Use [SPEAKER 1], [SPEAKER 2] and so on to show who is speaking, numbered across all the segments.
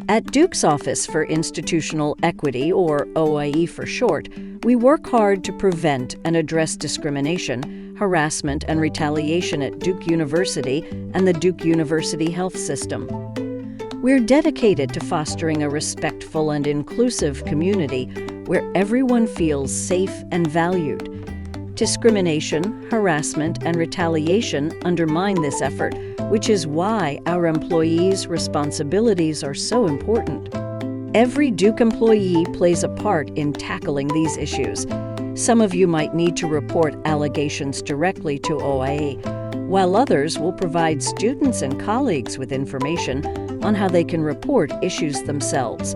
[SPEAKER 1] At Duke's Office for Institutional Equity, or OIE for short, we work hard to prevent and address discrimination, harassment, and retaliation at Duke University and the Duke University Health System. We're dedicated to fostering a respectful and inclusive community where everyone feels safe and valued. Discrimination, harassment, and retaliation undermine this effort, which is why our employees' responsibilities are so important. Every Duke employee plays a part in tackling these issues. Some of you might need to report allegations directly to OIE, while others will provide students and colleagues with information on how they can report issues themselves.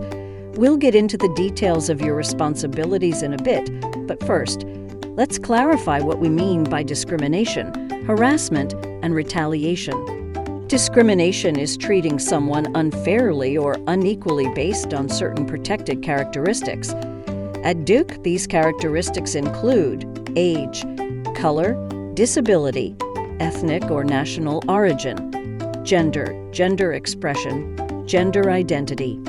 [SPEAKER 1] We'll get into the details of your responsibilities in a bit, but first, let's clarify what we mean by discrimination, harassment, and retaliation. Discrimination is treating someone unfairly or unequally based on certain protected characteristics. At Duke, these characteristics include age, color, disability, ethnic or national origin, gender expression, gender identity,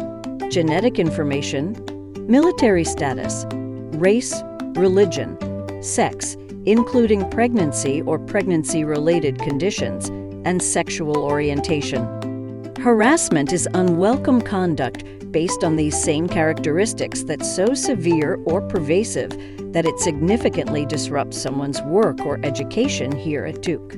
[SPEAKER 1] genetic information, military status, race, religion, sex, including pregnancy or pregnancy-related conditions, and sexual orientation. Harassment is unwelcome conduct based on these same characteristics that's so severe or pervasive that it significantly disrupts someone's work or education here at Duke.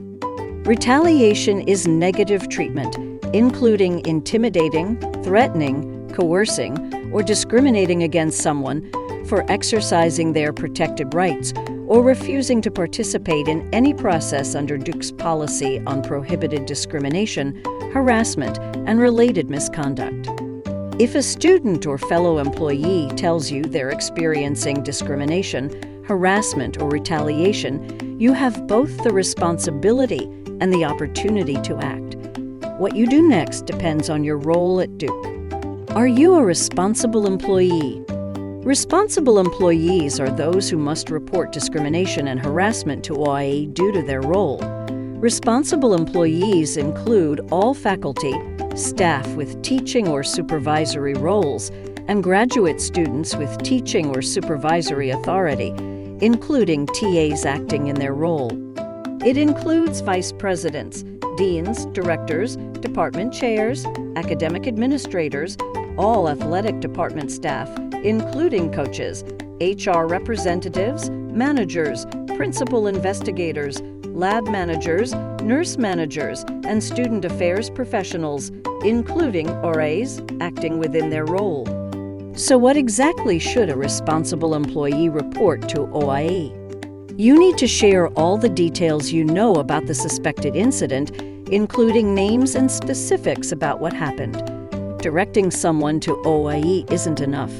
[SPEAKER 1] Retaliation is negative treatment, including intimidating, threatening, coercing, or discriminating against someone for exercising their protected rights or refusing to participate in any process under Duke's policy on prohibited discrimination, harassment, and related misconduct. If a student or fellow employee tells you they're experiencing discrimination, harassment, or retaliation, you have both the responsibility and the opportunity to act. What you do next depends on your role at Duke. Are you a responsible employee? Responsible employees are those who must report discrimination and harassment to OIE due to their role. Responsible employees include all faculty, staff with teaching or supervisory roles, and graduate students with teaching or supervisory authority, including TAs acting in their role. It includes vice presidents, deans, directors, department chairs, academic administrators, all athletic department staff, including coaches, HR representatives, managers, principal investigators, lab managers, nurse managers, and student affairs professionals, including ORAs, acting within their role. So what exactly should a responsible employee report to OIE? You need to share all the details you know about the suspected incident, including names and specifics about what happened. Directing someone to OIE isn't enough.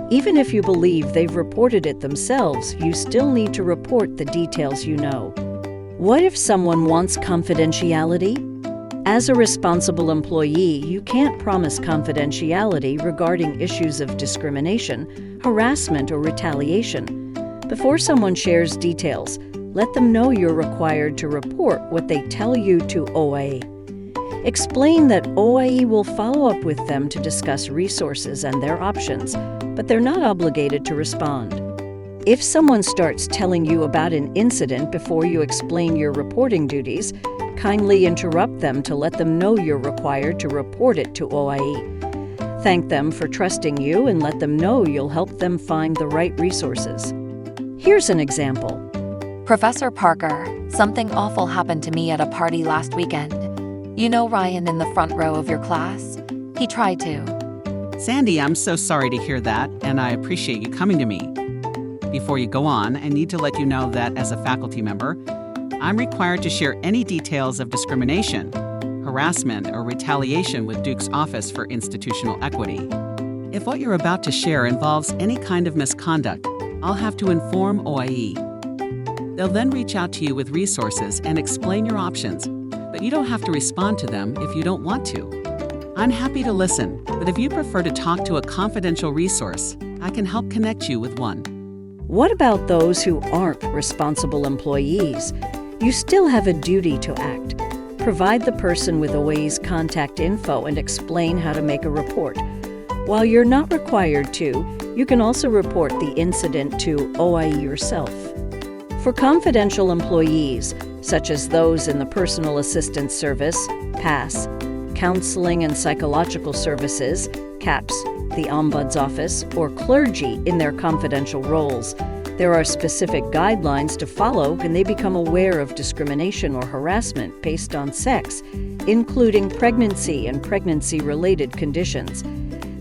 [SPEAKER 1] Even if you believe they've reported it themselves, you still need to report the details you know. What if someone wants confidentiality? As a responsible employee, you can't promise confidentiality regarding issues of discrimination, harassment, or retaliation. Before someone shares details, let them know you're required to report what they tell you to OIE. Explain that OIE will follow up with them to discuss resources and their options, but they're not obligated to respond. If someone starts telling you about an incident before you explain your reporting duties, kindly interrupt them to let them know you're required to report it to OIE. Thank them for trusting you and let them know you'll help them find the right resources. Here's an example.
[SPEAKER 2] Professor Parker, something awful happened to me at a party last weekend. You know Ryan in the front row of your class? He tried to.
[SPEAKER 3] Sandy, I'm so sorry to hear that, and I appreciate you coming to me. Before you go on, I need to let you know that as a faculty member, I'm required to share any details of discrimination, harassment, or retaliation with Duke's Office for Institutional Equity. If what you're about to share involves any kind of misconduct, I'll have to inform OIE. They'll then reach out to you with resources and explain your options, but you don't have to respond to them if you don't want to. I'm happy to listen, but if you prefer to talk to a confidential resource, I can help connect you with one.
[SPEAKER 1] What about those who aren't responsible employees? You still have a duty to act. Provide the person with OIE's contact info and explain how to make a report. While you're not required to, you can also report the incident to OIE yourself. For confidential employees, such as those in the Personal Assistance Service, PASS, Counseling and Psychological Services, CAPS, the Ombuds Office, or clergy in their confidential roles, there are specific guidelines to follow when they become aware of discrimination or harassment based on sex, including pregnancy and pregnancy-related conditions.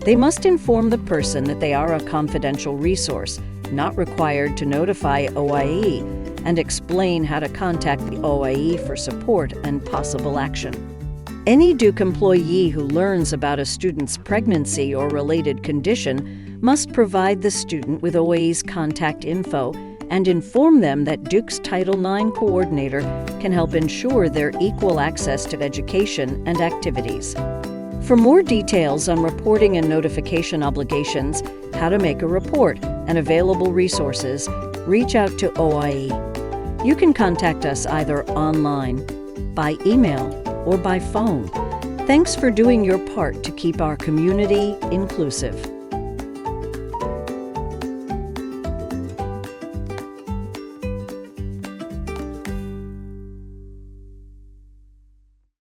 [SPEAKER 1] They must inform the person that they are a confidential resource, not required to notify OIE, and explain how to contact the OIE for support and possible action. Any Duke employee who learns about a student's pregnancy or related condition must provide the student with OIE's contact info and inform them that Duke's Title IX coordinator can help ensure their equal access to education and activities. For more details on reporting and notification obligations, how to make a report, and available resources, reach out to OIE. You can contact us either online, by email, or by phone. Thanks for doing your part to keep our community inclusive.